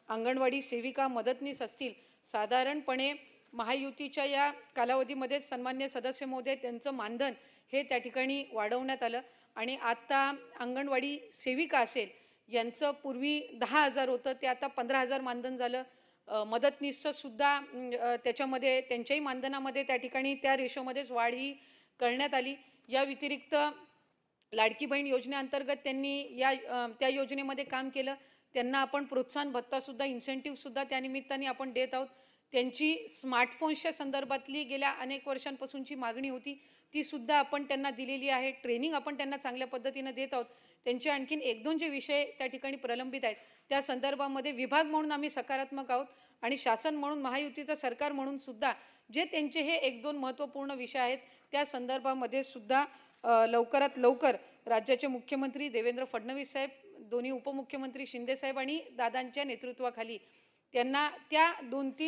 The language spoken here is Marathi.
अंगणवाडी सेविका मदतनीस असतील, साधारणपणे महायुतीच्या या कालावधीमध्ये सन्मान्य सदस्य महोदय त्यांचं मानधन हे त्या ठिकाणी वाढवण्यात आलं आणि आता अंगणवाडी सेविका असेल यांचं पूर्वी 10,000 होतं, ते आता 15,000 मानधन झालं. मदतनीसचं सुद्धा त्याच्यामध्ये त्यांच्याही मानधनामध्ये त्या ठिकाणी त्या रेशोमध्येच वाढ ही करण्यात आली. या व्यतिरिक्त लाडकी बहीण योजनेअंतर्गत त्यांनी त्या योजनेमध्ये काम केलं. त्यांना आपण प्रोत्साहन भत्तासुद्धा, इन्सेंटिव्हसुद्धा त्यानिमित्ताने आपण देत आहोत. त्यांची स्मार्टफोन्सच्या संदर्भातली गेल्या अनेक वर्षांपासूनची मागणी होती, ती सुद्धा आपण त्यांना दिलेली आहे. ट्रेनिंग आपण त्यांना चांगल्या पद्धतीनं देत आहोत. त्यांचे आणखीन 1-2 जे विषय त्या ठिकाणी प्रलंबित आहेत, त्या संदर्भामध्ये विभाग म्हणून आम्ही सकारात्मक आहोत आणि शासन म्हणून, महायुतीचं सरकार म्हणून सुद्धा जे त्यांचे हे 1-2 महत्त्वपूर्ण विषय आहेत, त्या संदर्भामध्ये सुद्धा लवकरात लवकर राज्याचे मुख्यमंत्री देवेंद्र फडणवीस साहेब, दोन्ही उपमुख्यमंत्री शिंदे साहेब आणि दादांच्या नेतृत्वाखाली त्यांना त्या 2-3